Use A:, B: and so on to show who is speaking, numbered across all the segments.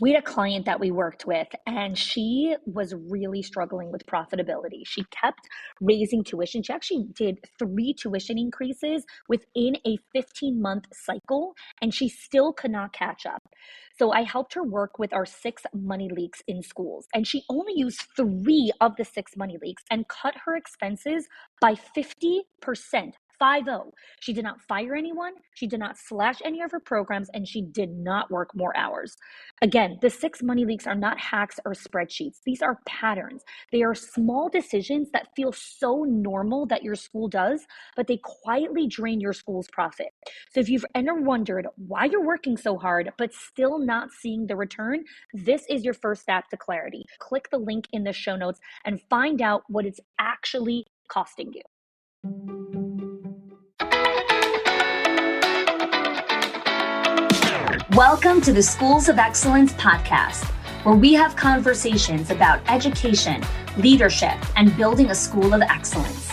A: We had a client that we worked with, and she was really struggling with profitability. She kept raising tuition. She actually did 3 tuition increases within a 15-month cycle, and she still could not catch up. So I helped her work with our 6 money leaks in schools, and she only used 3 of the 6 money leaks and cut her expenses by 50%. 50. She did not fire anyone. She did not slash any of her programs, and she did not work more hours. Again, the 6 money leaks are not hacks or spreadsheets. These are patterns. They are small decisions that feel so normal that your school does, but they quietly drain your school's profit. So if you've ever wondered why you're working so hard, but still not seeing the return, this is your first step to clarity. Click the link in the show notes and find out what it's actually costing you.
B: Welcome to the Schools of Excellence podcast, where we have conversations about education, leadership, and building a school of excellence.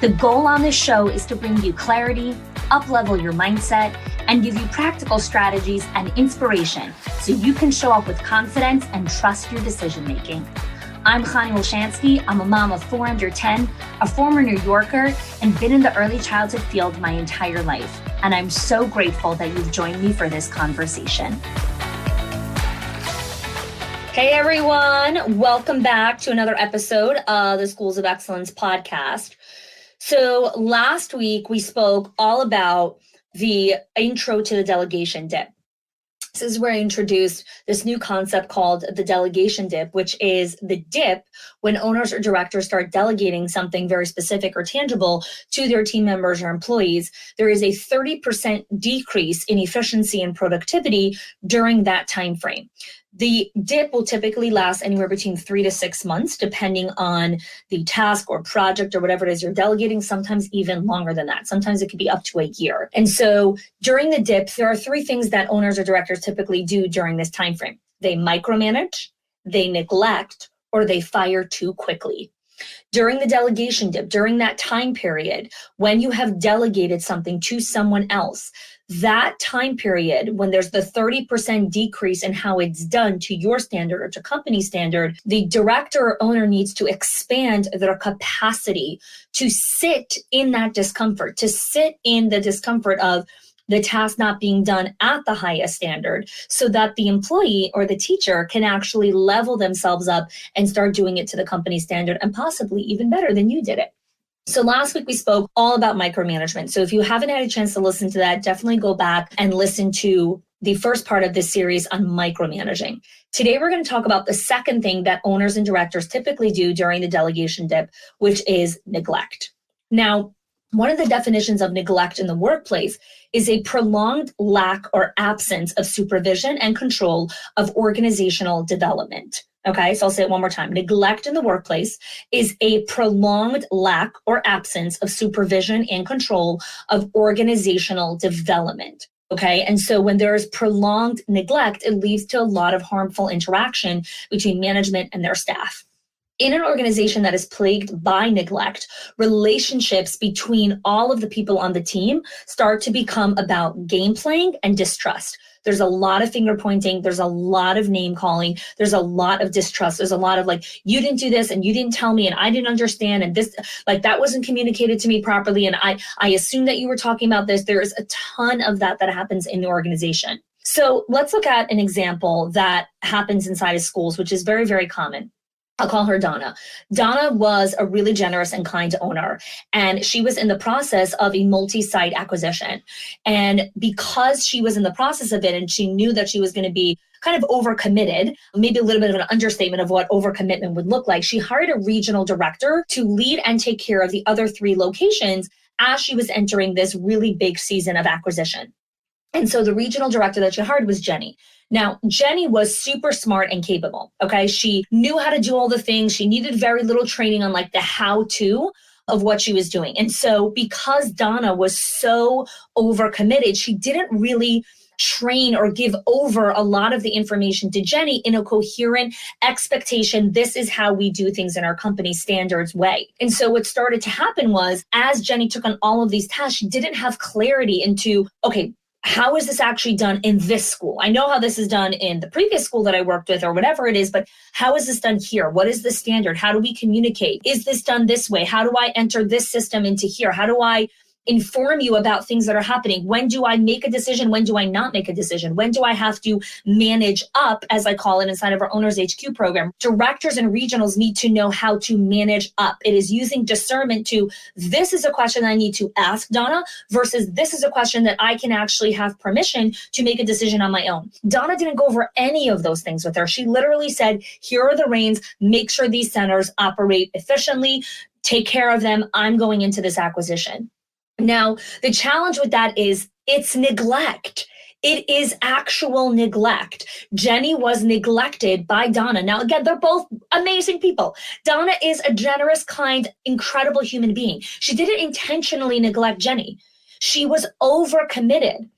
B: The goal on this show is to bring you clarity, up-level your mindset, and give you practical strategies and inspiration so you can show up with confidence and trust your decision-making. I'm Chani Wolshansky. I'm a mom of 4 under 10, a former New Yorker, and been in the early childhood field my entire life. And I'm so grateful that you've joined me for this conversation. Hey everyone, welcome back to another episode of the Schools of Excellence podcast. So last week we spoke all about the intro to the delegation dip. This is where I introduced this new concept called the delegation dip, which is the dip when owners or directors start delegating something very specific or tangible to their team members or employees. There is a 30% decrease in efficiency and productivity during that time frame. The dip will typically last anywhere between 3 to 6 months, depending on the task or project or whatever it is you're delegating, sometimes even longer than that. Sometimes it could be up to a year. And so during the dip, there are 3 things that owners or directors typically do during this time frame. They micromanage, they neglect, or they fire too quickly. During the delegation dip, during that time period, when you have delegated something to someone else, that time period, when there's the 30% decrease in how it's done to your standard or to company standard, the director or owner needs to expand their capacity to sit in that discomfort, to sit in the discomfort of the task not being done at the highest standard, so that the employee or the teacher can actually level themselves up and start doing it to the company standard and possibly even better than you did it. So last week we spoke all about micromanagement. So if you haven't had a chance to listen to that, definitely go back and listen to the first part of this series on micromanaging. Today we're going to talk about the second thing that owners and directors typically do during the delegation dip, which is neglect. Now, one of the definitions of neglect in the workplace is a prolonged lack or absence of supervision and control of organizational development. Okay, so I'll say it one more time. Neglect in the workplace is a prolonged lack or absence of supervision and control of organizational development. Okay, and so when there is prolonged neglect, it leads to a lot of harmful interaction between management and their staff. In an organization that is plagued by neglect, relationships between all of the people on the team start to become about game playing and distrust. There's a lot of finger pointing. There's a lot of name calling. There's a lot of distrust. There's a lot of like, you didn't do this and you didn't tell me and I didn't understand and this, like that wasn't communicated to me properly. And I assumed that you were talking about this. There is a ton of that happens in the organization. So let's look at an example that happens inside of schools, which is very, very common. I'll call her Donna. Donna was a really generous and kind owner, and she was in the process of a multi-site acquisition. And because she was in the process of it and she knew that she was going to be kind of overcommitted, maybe a little bit of an understatement of what overcommitment would look like, she hired a regional director to lead and take care of the other 3 locations as she was entering this really big season of acquisition. And so the regional director that she hired was Jenny. Now, Jenny was super smart and capable, okay? She knew how to do all the things. She needed very little training on like the how-to of what she was doing. And so because Donna was so overcommitted, she didn't really train or give over a lot of the information to Jenny in a coherent expectation. This is how we do things in our company standards way. And so what started to happen was as Jenny took on all of these tasks, she didn't have clarity into, okay, how is this actually done in this school? I know how this is done in the previous school that I worked with or whatever it is, but how is this done here? What is the standard? How do we communicate? Is this done this way? How do I enter this system into here? How do I inform you about things that are happening? When do I make a decision? When do I not make a decision? When do I have to manage up, as I call it inside of our Owners HQ program? Directors and regionals need to know how to manage up. It is using discernment to, this is a question I need to ask Donna versus this is a question that I can actually have permission to make a decision on my own. Donna didn't go over any of those things with her. She literally said, here are the reins, make sure these centers operate efficiently, take care of them. I'm going into this acquisition. Now, the challenge with that is it's neglect. It is actual neglect. Jenny was neglected by Donna. Now, again, they're both amazing people. Donna is a generous, kind, incredible human being. She didn't intentionally neglect Jenny. She was overcommitted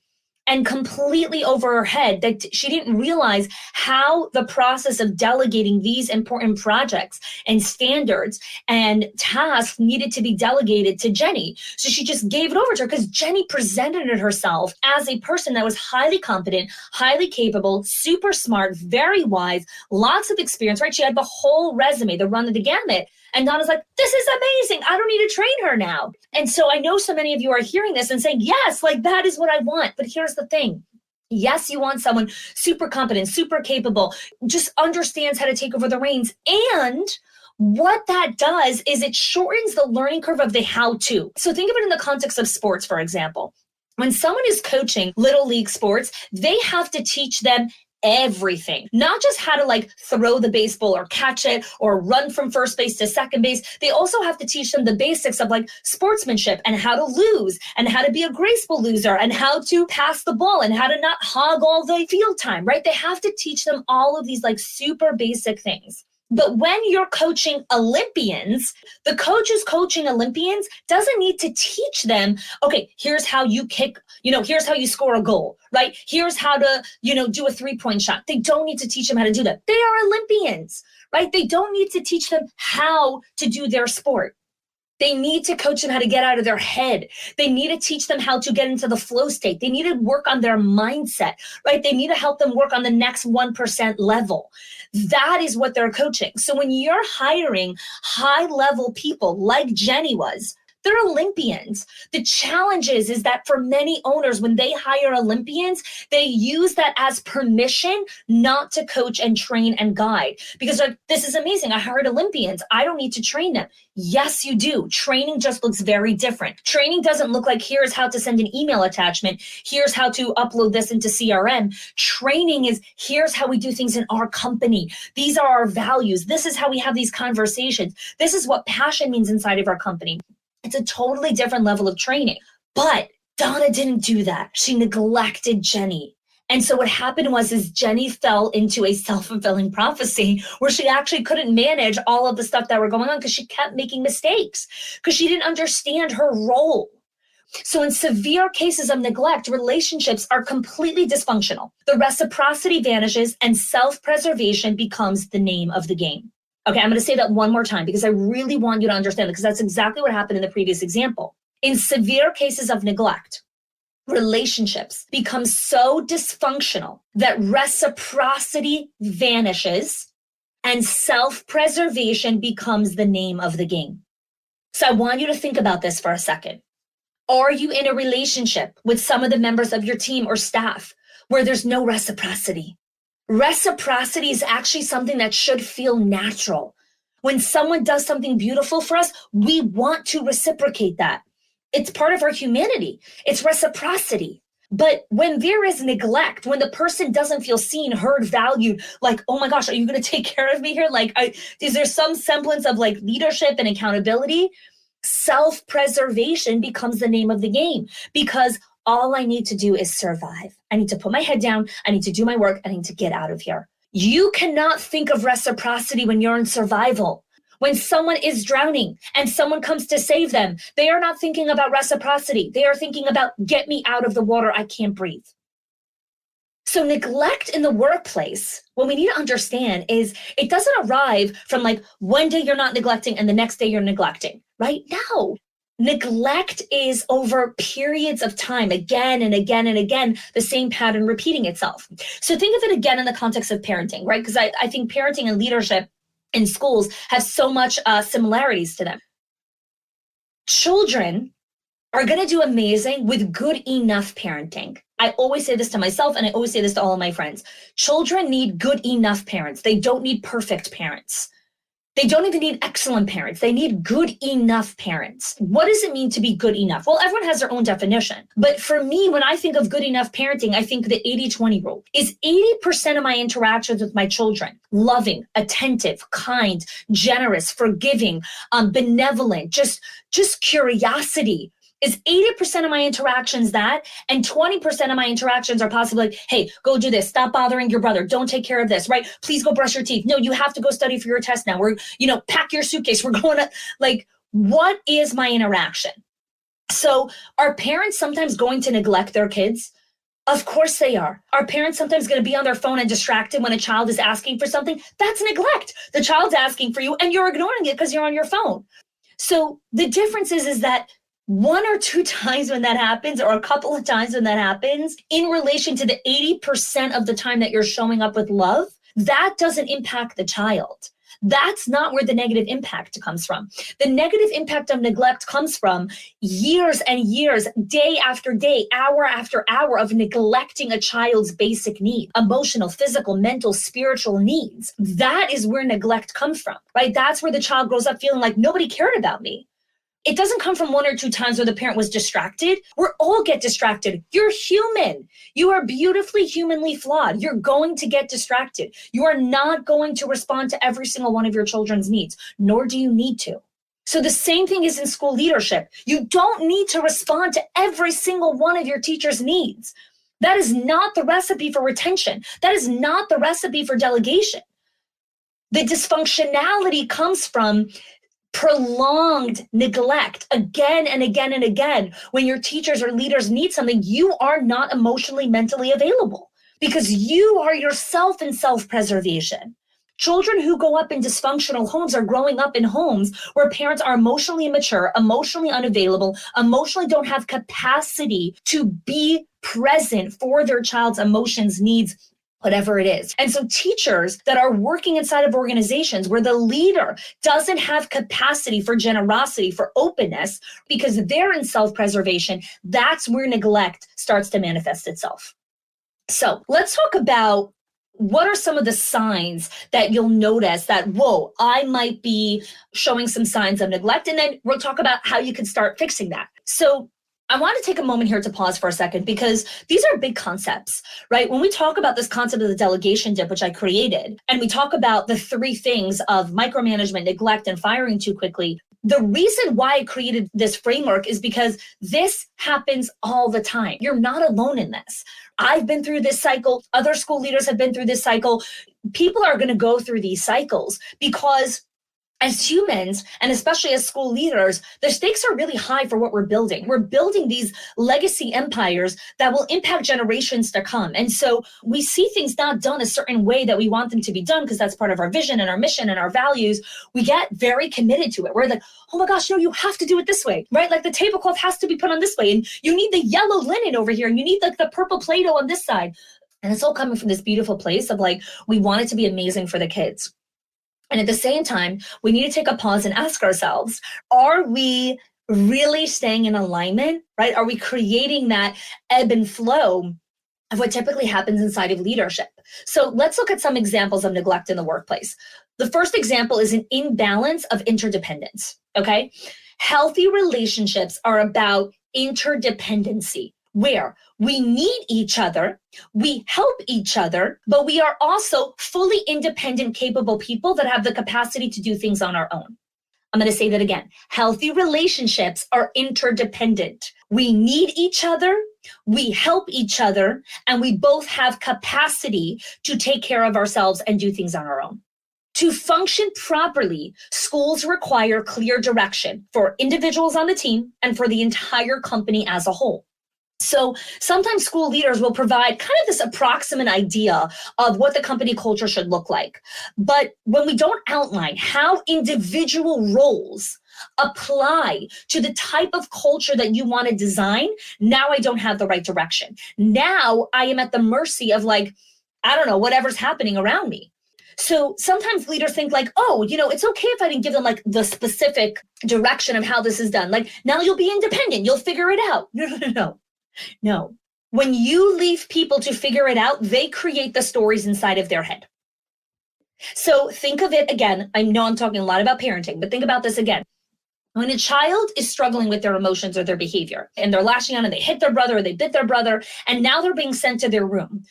B: and completely over her head that she didn't realize how the process of delegating these important projects and standards and tasks needed to be delegated to Jenny. So she just gave it over to her because Jenny presented herself as a person that was highly competent, highly capable, super smart, very wise, lots of experience, right? She had the whole resume, the run of the gamut. And Donna's like, this is amazing. I don't need to train her now. And so I know so many of you are hearing this and saying, yes, like that is what I want. But here's the thing. Yes, you want someone super competent, super capable, just understands how to take over the reins. And what that does is it shortens the learning curve of the how-to. So think of it in the context of sports, for example. When someone is coaching little league sports, they have to teach them everything, not just how to like throw the baseball or catch it or run from first base to second base. They also have to teach them the basics of like sportsmanship and how to lose and how to be a graceful loser and how to pass the ball and how to not hog all the field time, right? They have to teach them all of these like super basic things. But when you're coaching Olympians, the coach who's coaching Olympians doesn't need to teach them, okay, here's how you kick, here's how you score a goal, right? Here's how to, do a 3-point shot. They don't need to teach them how to do that. They are Olympians, right? They don't need to teach them how to do their sport. They need to coach them how to get out of their head. They need to teach them how to get into the flow state. They need to work on their mindset, right? They need to help them work on the next 1% level. That is what they're coaching. So when you're hiring high-level people like Jenny was, they're Olympians. The challenge is that for many owners, when they hire Olympians, they use that as permission not to coach and train and guide. Because like, this is amazing. I hired Olympians. I don't need to train them. Yes, you do. Training just looks very different. Training doesn't look like here's how to send an email attachment. Here's how to upload this into CRM. Training is here's how we do things in our company. These are our values. This is how we have these conversations. This is what passion means inside of our company. It's a totally different level of training. But Donna didn't do that. She neglected Jenny. And so what happened was Jenny fell into a self-fulfilling prophecy where she actually couldn't manage all of the stuff that were going on because she kept making mistakes because she didn't understand her role. So in severe cases of neglect, relationships are completely dysfunctional. The reciprocity vanishes and self-preservation becomes the name of the game. Okay, I'm going to say that one more time because I really want you to understand it because that's exactly what happened in the previous example. In severe cases of neglect, relationships become so dysfunctional that reciprocity vanishes and self-preservation becomes the name of the game. So I want you to think about this for a second. Are you in a relationship with some of the members of your team or staff where there's no reciprocity? Reciprocity is actually something that should feel natural. When someone does something beautiful for us, we want to reciprocate that. It's part of our humanity. It's reciprocity. But when there is neglect, when the person doesn't feel seen, heard, valued, like, oh my gosh, are you going to take care of me here? Like, is there some semblance of like leadership and accountability? Self-preservation becomes the name of the game because all I need to do is survive. I need to put my head down. I need to do my work. I need to get out of here. You cannot think of reciprocity when you're in survival. When someone is drowning and someone comes to save them, they are not thinking about reciprocity. They are thinking about, get me out of the water. I can't breathe. So neglect in the workplace, what we need to understand is it doesn't arrive from like one day you're not neglecting and the next day you're neglecting, right? No. Neglect is over periods of time, again and again and again, the same pattern repeating itself. So think of it again in the context of parenting, right? Because I think parenting and leadership in schools have so much similarities to them. Children are going to do amazing with good enough parenting. I always say this to myself, and I always say this to all of my friends. Children need good enough parents. They don't need perfect parents. They don't even need excellent parents. They need good enough parents. What does it mean to be good enough? Well, everyone has their own definition. But for me, when I think of good enough parenting, I think the 80-20 rule. Is 80% of my interactions with my children loving, attentive, kind, generous, forgiving, benevolent, just curiosity? Is 80% of my interactions that, and 20% of my interactions are possibly like, hey, go do this. Stop bothering your brother. Don't take care of this, right? Please go brush your teeth. No, you have to go study for your test now. Pack your suitcase. We're going to, what is my interaction? So are parents sometimes going to neglect their kids? Of course they are. Are parents sometimes going to be on their phone and distracted when a child is asking for something? That's neglect. The child's asking for you and you're ignoring it because you're on your phone. So the difference is that one or two times when that happens, or a couple of times when that happens, in relation to the 80% of the time that you're showing up with love, that doesn't impact the child. That's not where the negative impact comes from. The negative impact of neglect comes from years and years, day after day, hour after hour of neglecting a child's basic need, emotional, physical, mental, spiritual needs. That is where neglect comes from, right? That's where the child grows up feeling like nobody cared about me. It doesn't come from one or two times where the parent was distracted. We all get distracted. You're human. You are beautifully humanly flawed. You're going to get distracted. You are not going to respond to every single one of your children's needs, nor do you need to. So the same thing is in school leadership. You don't need to respond to every single one of your teacher's needs. That is not the recipe for retention. That is not the recipe for delegation. The dysfunctionality comes from prolonged neglect again and again and again. When your teachers or leaders need something, you are not emotionally, mentally available because you are yourself in self-preservation. Children who grow up in dysfunctional homes are growing up in homes where parents are emotionally immature, emotionally unavailable, emotionally don't have capacity to be present for their child's emotions, needs, whatever it is. And so teachers that are working inside of organizations where the leader doesn't have capacity for generosity, for openness, because they're in self-preservation, that's where neglect starts to manifest itself. So let's talk about what are some of the signs that you'll notice that, whoa, I might be showing some signs of neglect. And then we'll talk about how you can start fixing that. So I want to take a moment here to pause for a second because these are big concepts, right? When we talk about this concept of the delegation dip, which I created, and we talk about the three things of micromanagement, neglect, and firing too quickly, the reason why I created this framework is because this happens all the time. You're not alone in this. I've been through this cycle. Other school leaders have been through this cycle. People are going to go through these cycles because as humans, and especially as school leaders, the stakes are really high for what we're building. We're building these legacy empires that will impact generations to come. And so we see things not done a certain way that we want them to be done because that's part of our vision and our mission and our values. We get very committed to it. We're like, oh my gosh, no, you have to do it this way, right? Like the tablecloth has to be put on this way, and you need the yellow linen over here, and you need like the purple Play-Doh on this side. And it's all coming from this beautiful place of like, we want it to be amazing for the kids. And at the same time, we need to take a pause and ask ourselves, are we really staying in alignment, right? Are we creating that ebb and flow of what typically happens inside of leadership? So let's look at some examples of neglect in the workplace. The first example is an imbalance of interdependence, okay? Healthy relationships are about interdependency, where we need each other, we help each other, but we are also fully independent, capable people that have the capacity to do things on our own. I'm going to say that again. Healthy relationships are interdependent. We need each other, we help each other, and we both have capacity to take care of ourselves and do things on our own. To function properly, schools require clear direction for individuals on the team and for the entire company as a whole. So sometimes school leaders will provide kind of this approximate idea of what the company culture should look like. But when we don't outline how individual roles apply to the type of culture that you want to design, now I don't have the right direction. Now I am at the mercy of like, I don't know, whatever's happening around me. So sometimes leaders think like, oh, it's okay if I didn't give them like the specific direction of how this is done. Like, now you'll be independent. You'll figure it out. No. When you leave people to figure it out, they create the stories inside of their head. So think of it again. I know I'm talking a lot about parenting, but think about this again. When a child is struggling with their emotions or their behavior, and they're lashing out and they hit their brother or they bit their brother, and now they're being sent to their room.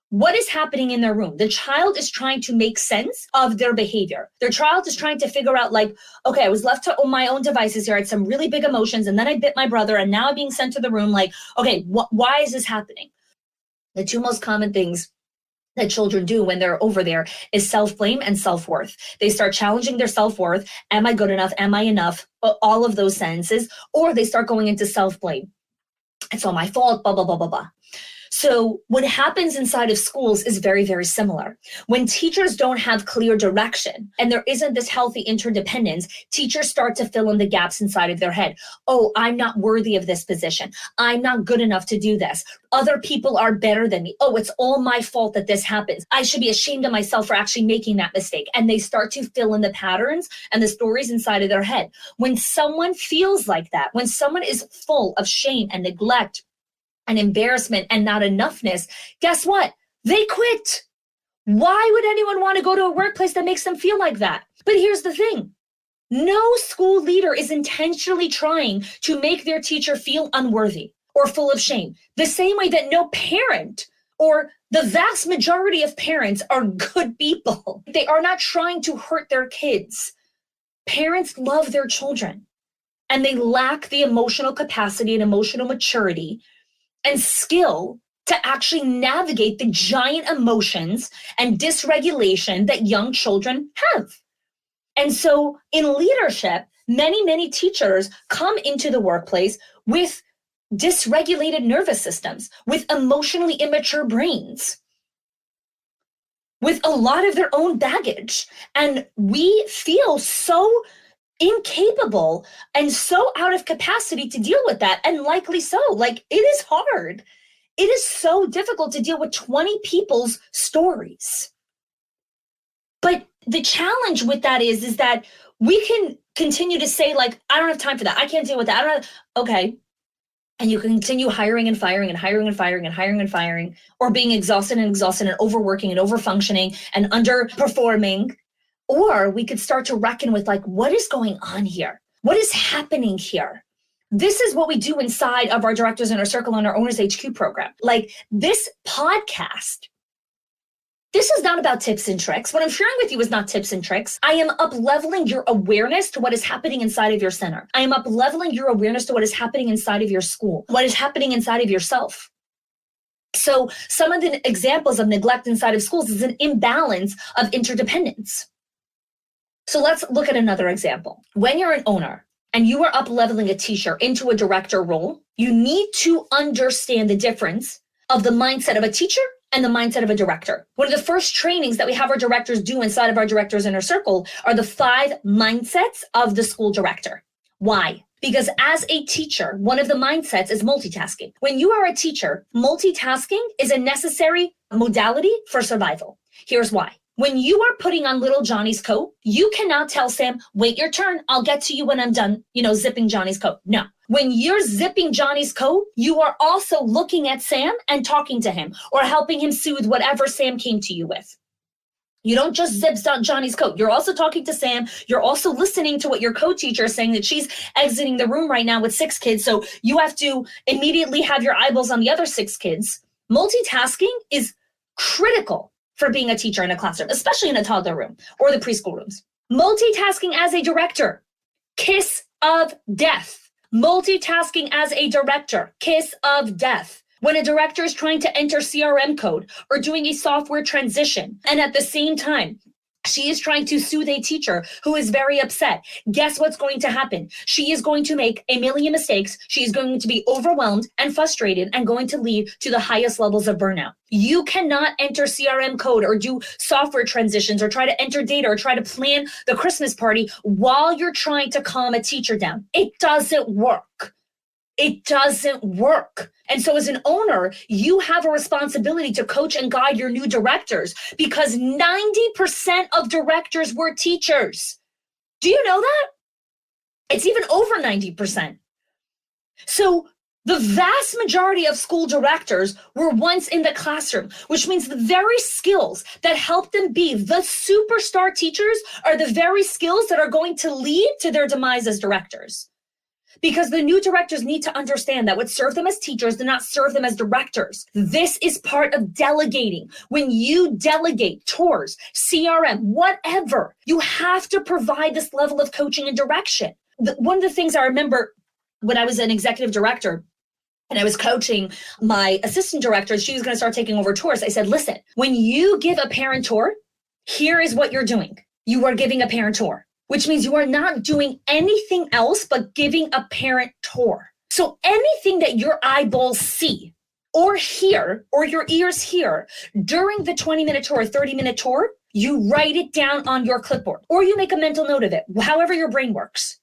B: What is happening in their room? The child is trying to make sense of their behavior. Their child is trying to figure out like, okay, I was left to my own devices here. I had some really big emotions and then I bit my brother and now I'm being sent to the room. Like, okay, why is this happening? The two most common things that children do when they're over there is self-blame and self-worth. They start challenging their self-worth. Am I good enough? Am I enough? All of those sentences, or they start going into self-blame. It's all my fault, blah, blah, blah, blah, blah. So what happens inside of schools is very, very similar. When teachers don't have clear direction and there isn't this healthy interdependence, teachers start to fill in the gaps inside of their head. Oh, I'm not worthy of this position. I'm not good enough to do this. Other people are better than me. Oh, it's all my fault that this happens. I should be ashamed of myself for actually making that mistake. And they start to fill in the patterns and the stories inside of their head. When someone feels like that, when someone is full of shame and neglect and embarrassment and not enoughness, guess what? They quit. Why would anyone want to go to a workplace that makes them feel like that? But here's the thing. No school leader is intentionally trying to make their teacher feel unworthy or full of shame. The same way that no parent or the vast majority of parents are good people. They are not trying to hurt their kids. Parents love their children and they lack the emotional capacity and emotional maturity and skill to actually navigate the giant emotions and dysregulation that young children have. And so in leadership, many, many teachers come into the workplace with dysregulated nervous systems, with emotionally immature brains, with a lot of their own baggage. And we feel so incapable and so out of capacity to deal with that, and likely so. Like, it is hard. It is so difficult to deal with 20 people's stories. But the challenge with that is that we can continue to say, like, I don't have time for that. I can't deal with that. I don't have, okay. And you can continue hiring and firing and hiring and firing and hiring and firing, or being exhausted and overworking and overfunctioning and underperforming. Or we could start to reckon with like, what is going on here? What is happening here? This is what we do inside of our Directors Inner Circle and our Owners HQ program. Like, this podcast, this is not about tips and tricks. What I'm sharing with you is not tips and tricks. I am up-leveling your awareness to what is happening inside of your center. I am up-leveling your awareness to what is happening inside of your school, what is happening inside of yourself. So some of the examples of neglect inside of schools is an imbalance of interdependence. So let's look at another example. When you're an owner and you are up-leveling a teacher into a director role, you need to understand the difference of the mindset of a teacher and the mindset of a director. One of the first trainings that we have our directors do inside of our Directors Inner Circle are the 5 mindsets of the school director. Why? Because as a teacher, one of the mindsets is multitasking. When you are a teacher, multitasking is a necessary modality for survival. Here's why. When you are putting on little Johnny's coat, you cannot tell Sam, wait your turn, I'll get to you when I'm done, zipping Johnny's coat. No. When you're zipping Johnny's coat, you are also looking at Sam and talking to him or helping him soothe whatever Sam came to you with. You don't just zip Johnny's coat. You're also talking to Sam. You're also listening to what your co-teacher is saying, that she's exiting the room right now with 6 kids. So you have to immediately have your eyeballs on the other 6 kids. Multitasking is critical for being a teacher in a classroom, especially in a toddler room or the preschool rooms. Multitasking as a director, kiss of death. Multitasking as a director, kiss of death. When a director is trying to enter CRM code or doing a software transition, and at the same time She is trying to soothe a teacher who is very upset. Guess what's going to happen? She is going to make a million mistakes. She is going to be overwhelmed and frustrated and going to lead to the highest levels of burnout. You cannot enter CRM code or do software transitions or try to enter data or try to plan the Christmas party while you're trying to calm a teacher down. It doesn't work. It doesn't work. And so as an owner, you have a responsibility to coach and guide your new directors because 90% of directors were teachers. Do you know that? It's even over 90%. So the vast majority of school directors were once in the classroom, which means the very skills that help them be the superstar teachers are the very skills that are going to lead to their demise as directors. Because the new directors need to understand that what served them as teachers did not serve them as directors. This is part of delegating. When you delegate tours, CRM, whatever, you have to provide this level of coaching and direction. One of the things I remember when I was an executive director and I was coaching my assistant director, she was going to start taking over tours. I said, listen, when you give a parent tour, here is what you're doing. You are giving a parent tour, which means you are not doing anything else but giving a parent tour. So anything that your eyeballs see or hear or your ears hear during the 20-minute tour, 30-minute tour, you write it down on your clipboard or you make a mental note of it, however your brain works.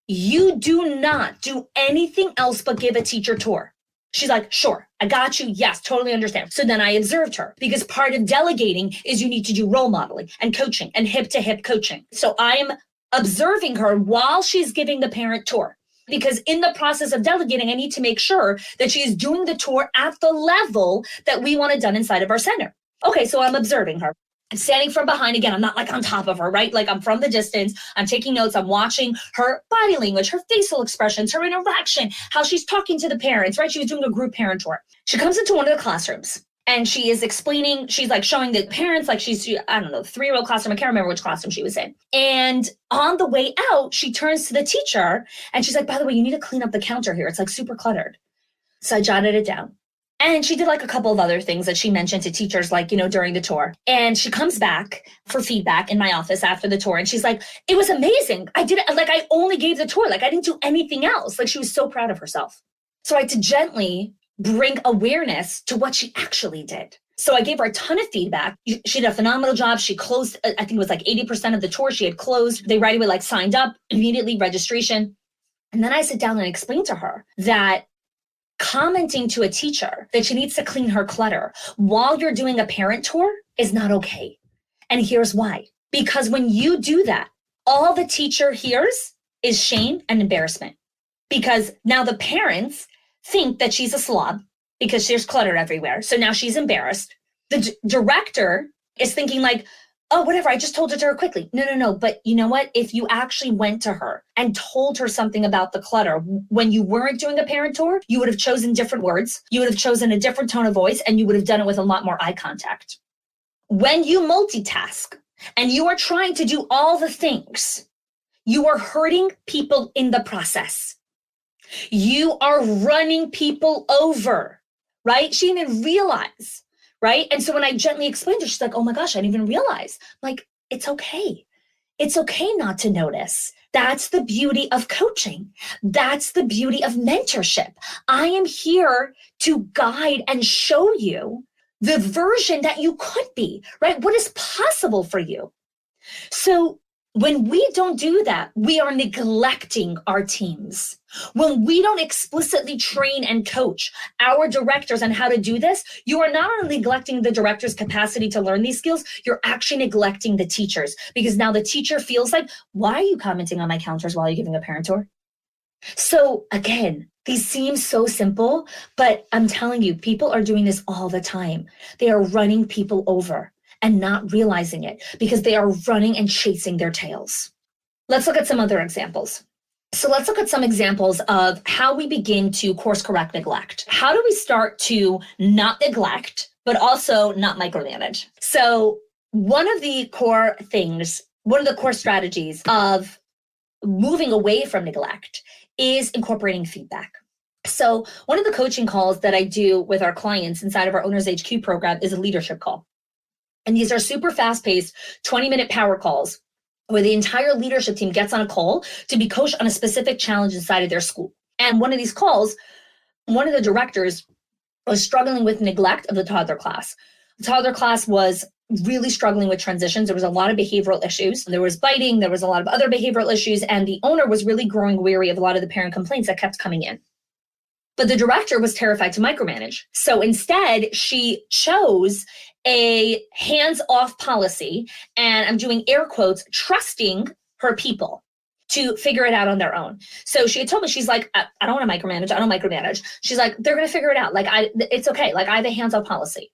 B: You do not do anything else but give a teacher tour. She's like, sure, I got you. Yes, totally understand. So then I observed her because part of delegating is you need to do role modeling and coaching and hip to hip coaching. So I'm observing her while she's giving the parent tour because in the process of delegating, I need to make sure that she's doing the tour at the level that we want it done inside of our center. Okay, so I'm observing her. I'm standing from behind again. I'm not like on top of her, right? Like I'm from the distance. I'm taking notes. I'm watching her body language, her facial expressions, her interaction, how she's talking to the parents, right? She was doing a group parent tour. She comes into one of the classrooms and she is explaining, she's like showing the parents, like she's, I don't know, 3-year-old classroom. I can't remember which classroom she was in. And on the way out, she turns to the teacher and she's like, by the way, you need to clean up the counter here. It's like super cluttered. So I jotted it down. And she did like a couple of other things that she mentioned to teachers, like, during the tour. And she comes back for feedback in my office after the tour. And she's like, it was amazing. I did it. Like, I only gave the tour. Like, I didn't do anything else. Like, she was so proud of herself. So I had to gently bring awareness to what she actually did. So I gave her a ton of feedback. She did a phenomenal job. She closed, I think it was like 80% of the tour she had closed. They right away like signed up immediately, registration. And then I sit down and explained to her that commenting to a teacher that she needs to clean her clutter while you're doing a parent tour is not okay. And here's why. Because when you do that, all the teacher hears is shame and embarrassment. Because now the parents think that she's a slob because there's clutter everywhere. So now she's embarrassed. The director is thinking like, oh, whatever, I just told it to her quickly. No. But you know what? If you actually went to her and told her something about the clutter when you weren't doing a parent tour, you would have chosen different words. You would have chosen a different tone of voice, and you would have done it with a lot more eye contact. When you multitask and you are trying to do all the things, you are hurting people in the process. You are running people over, right? She didn't even realize. Right. And so when I gently explained to her, she's like, oh my gosh, I didn't even realize. I'm like, it's okay. It's okay not to notice. That's the beauty of coaching. That's the beauty of mentorship. I am here to guide and show you the version that you could be, right? What is possible for you. So when we don't do that, we are neglecting our teams. When we don't explicitly train and coach our directors on how to do this, you are not only neglecting the director's capacity to learn these skills, you're actually neglecting the teachers because now the teacher feels like, why are you commenting on my counters while you're giving a parent tour? So again, these seem so simple, but I'm telling you, people are doing this all the time. They are running people over and not realizing it because they are running and chasing their tails. Let's look at some other examples. So let's look at some examples of how we begin to course correct neglect. How do we start to not neglect, but also not micromanage? So one of the core strategies of moving away from neglect is incorporating feedback. So one of the coaching calls that I do with our clients inside of our Owners HQ program is a leadership call. And these are super fast-paced 20-minute power calls where the entire leadership team gets on a call to be coached on a specific challenge inside of their school. And one of these calls, one of the directors was struggling with neglect of the toddler class. The toddler class was really struggling with transitions. There was a lot of behavioral issues. There was biting. There was a lot of other behavioral issues. And the owner was really growing weary of a lot of the parent complaints that kept coming in. But the director was terrified to micromanage. So instead, she chose a hands-off policy, and I'm doing air quotes, trusting her people to figure it out on their own. So she had told me, she's like, I don't want to micromanage. I don't micromanage. She's like, they're going to figure it out. Like, it's okay. Like, I have a hands-off policy.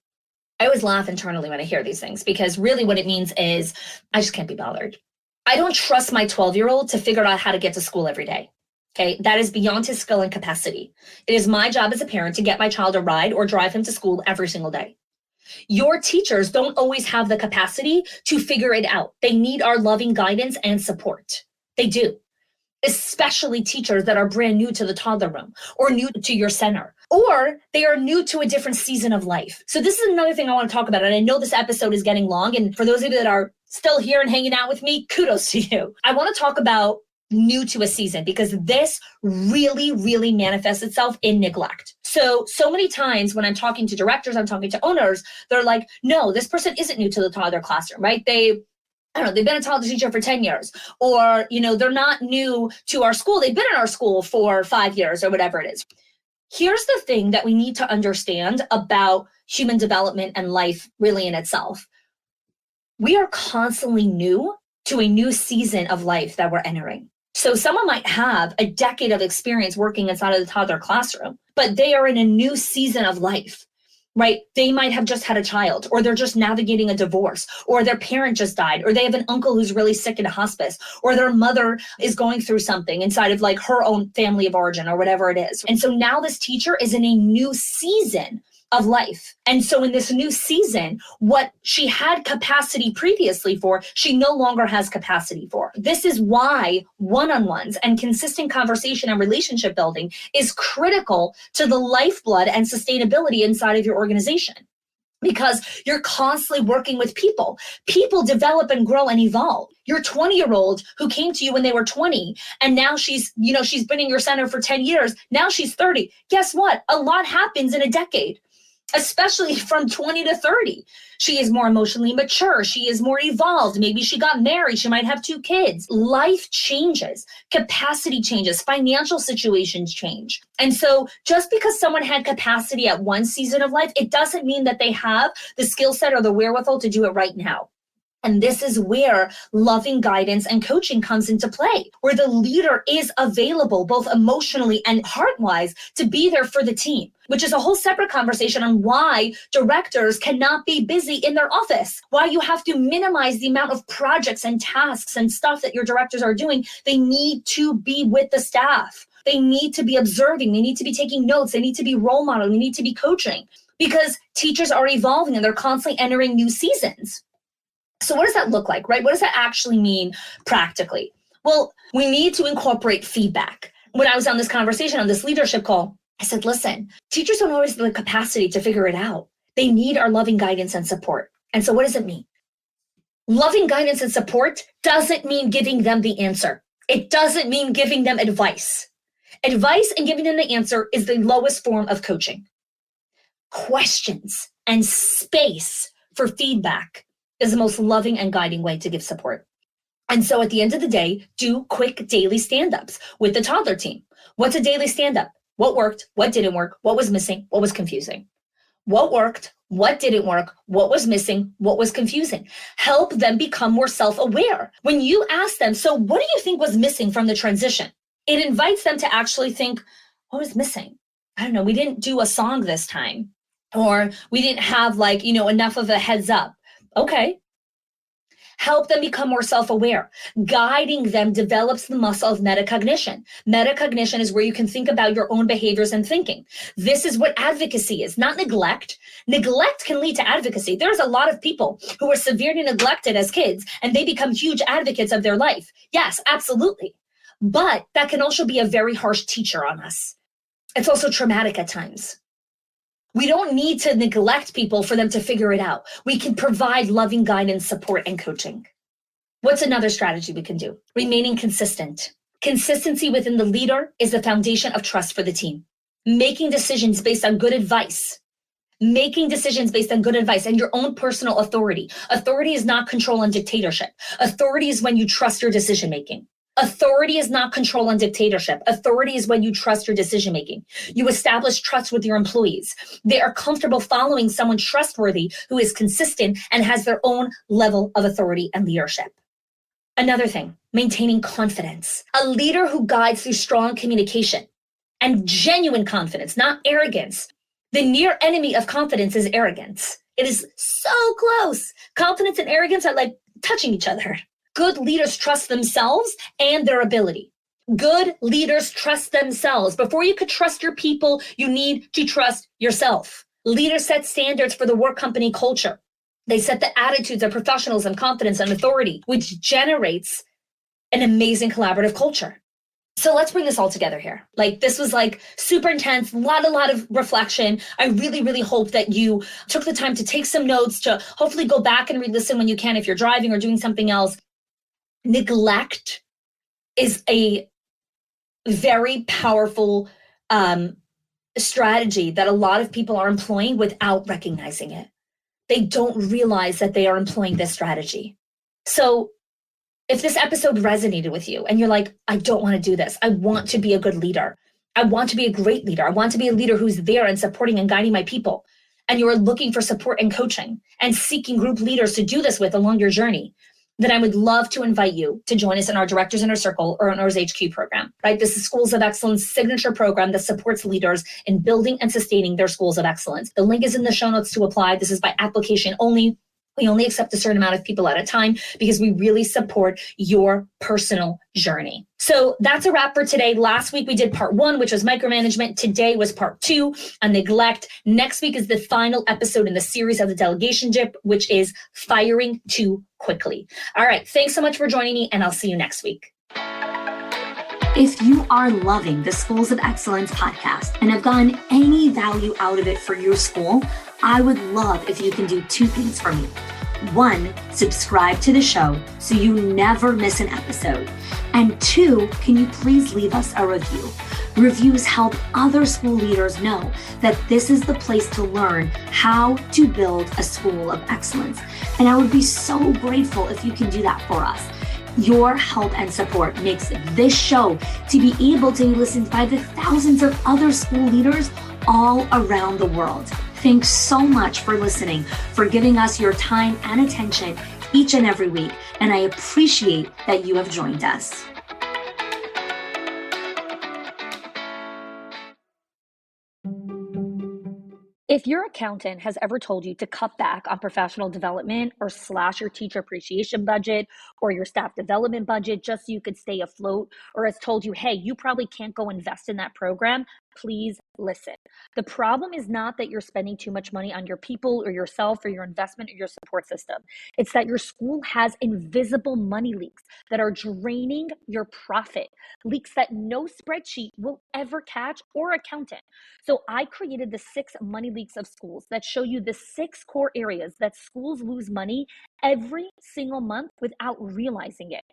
B: I always laugh internally when I hear these things, because really what it means is I just can't be bothered. I don't trust my 12-year-old to figure out how to get to school every day. Okay, that is beyond his skill and capacity. It is my job as a parent to get my child a ride or drive him to school every single day. Your teachers don't always have the capacity to figure it out. They need our loving guidance and support. They do. Especially teachers that are brand new to the toddler room or new to your center, or they are new to a different season of life. So this is another thing I want to talk about. And I know this episode is getting long. And for those of you that are still here and hanging out with me, kudos to you. I want to talk about new to a season, because this really, really manifests itself in neglect. So many times when I'm talking to directors, I'm talking to owners, they're like, no, this person isn't new to the toddler classroom, right? They've been a toddler teacher for 10 years, or, they're not new to our school. They've been in our school for 5 years or whatever it is. Here's the thing that we need to understand about human development and life really in itself. We are constantly new to a new season of life that we're entering. So someone might have a decade of experience working inside of the toddler classroom, but they are in a new season of life, right? They might have just had a child, or they're just navigating a divorce, or their parent just died, or they have an uncle who's really sick in a hospice, or their mother is going through something inside of like her own family of origin or whatever it is. And so now this teacher is in a new season of life. And so in this new season, what she had capacity previously for, she no longer has capacity for. This is why one-on-ones and consistent conversation and relationship building is critical to the lifeblood and sustainability inside of your organization. Because you're constantly working with people. People develop and grow and evolve. Your 20-year-old who came to you when they were 20, and now she's been in your center for 10 years. Now she's 30. Guess what? A lot happens in a decade, especially from 20 to 30. She is more emotionally mature. She is more evolved. Maybe she got married. She might have 2 kids. Life changes. Capacity changes. Financial situations change. And so just because someone had capacity at one season of life, it doesn't mean that they have the skill set or the wherewithal to do it right now. And this is where loving guidance and coaching comes into play, where the leader is available both emotionally and heart-wise to be there for the team, which is a whole separate conversation on why directors cannot be busy in their office, why you have to minimize the amount of projects and tasks and stuff that your directors are doing. They need to be with the staff. They need to be observing. They need to be taking notes. They need to be role modeling. They need to be coaching, because teachers are evolving and they're constantly entering new seasons. So what does that look like, right? What does that actually mean practically? Well, we need to incorporate feedback. When I was on this conversation, on this leadership call, I said, listen, teachers don't always have the capacity to figure it out. They need our loving guidance and support. And so what does it mean? Loving guidance and support doesn't mean giving them the answer. It doesn't mean giving them advice. Advice and giving them the answer is the lowest form of coaching. Questions and space for feedback is the most loving and guiding way to give support. And so at the end of the day, do quick daily stand-ups with the toddler team. What's a daily stand-up? What worked? What didn't work? What was missing? What was confusing? What worked? What didn't work? What was missing? What was confusing? Help them become more self-aware. When you ask them, so what do you think was missing from the transition? It invites them to actually think, what was missing? I don't know, we didn't do a song this time, or we didn't have enough of a heads up. Okay. Help them become more self-aware. Guiding them develops the muscle of metacognition. Metacognition is where you can think about your own behaviors and thinking. This is what advocacy is, not neglect. Neglect can lead to advocacy. There's a lot of people who were severely neglected as kids, and they become huge advocates of their life. Yes, absolutely. But that can also be a very harsh teacher on us. It's also traumatic at times. We don't need to neglect people for them to figure it out. We can provide loving guidance, support, and coaching. What's another strategy we can do? Remaining consistent. Consistency within the leader is the foundation of trust for the team. Making decisions based on good advice. Making decisions based on good advice and your own personal authority. Authority is not control and dictatorship. Authority is when you trust your decision making. Authority is not control and dictatorship. Authority is when you trust your decision making. You establish trust with your employees. They are comfortable following someone trustworthy who is consistent and has their own level of authority and leadership. Another thing, maintaining confidence. A leader who guides through strong communication and genuine confidence, not arrogance. The near enemy of confidence is arrogance. It is so close. Confidence and arrogance are like touching each other. Good leaders trust themselves and their ability. Good leaders trust themselves. Before you could trust your people, you need to trust yourself. Leaders set standards for the work company culture. They set the attitudes of professionalism, confidence, and authority, which generates an amazing collaborative culture. So let's bring this all together here. Like, this was like super intense, a lot of reflection. I really, really hope that you took the time to take some notes, to hopefully go back and re-listen when you can if you're driving or doing something else. Neglect is a very powerful strategy that a lot of people are employing without recognizing it. They don't realize that they are employing this strategy. So if this episode resonated with you and you're like, I don't want to do this. I want to be a good leader. I want to be a great leader. I want to be a leader who's there and supporting and guiding my people. And you are looking for support and coaching and seeking group leaders to do this with along your journey, then I would love to invite you to join us in our Directors Inner Circle or in our HQ program, right? This is Schools of Excellence signature program that supports leaders in building and sustaining their schools of excellence. The link is in the show notes to apply. This is by application only. We only accept a certain amount of people at a time because we really support your personal journey. So that's a wrap for today. Last week we did part 1, which was micromanagement. Today was part 2 on neglect. Next week is the final episode in the series of the delegation dip, which is firing too quickly. All right. Thanks so much for joining me, and I'll see you next week. If you are loving the Schools of Excellence podcast and have gotten any value out of it for your school, I would love if you can do 2 things for me. 1, subscribe to the show so you never miss an episode. And 2, can you please leave us a review? Reviews help other school leaders know that this is the place to learn how to build a school of excellence. And I would be so grateful if you can do that for us. Your help and support makes this show to be able to be listened by the thousands of other school leaders all around the world. Thanks so much for listening, for giving us your time and attention each and every week, and I appreciate that you have joined us.
A: If your accountant has ever told you to cut back on professional development or slash your teacher appreciation budget or your staff development budget just so you could stay afloat, or has told you, hey, you probably can't go invest in that program, please listen. The problem is not that you're spending too much money on your people or yourself or your investment or your support system. It's that your school has invisible money leaks that are draining your profit, leaks that no spreadsheet will ever catch or accountant. So I created the 6 money leaks of schools that show you the 6 core areas that schools lose money every single month without realizing it.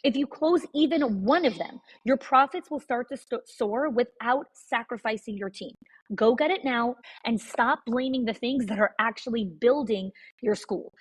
A: If you close even one of them, your profits will start to soar without sacrificing your team. Go get it now and stop blaming the things that are actually building your school.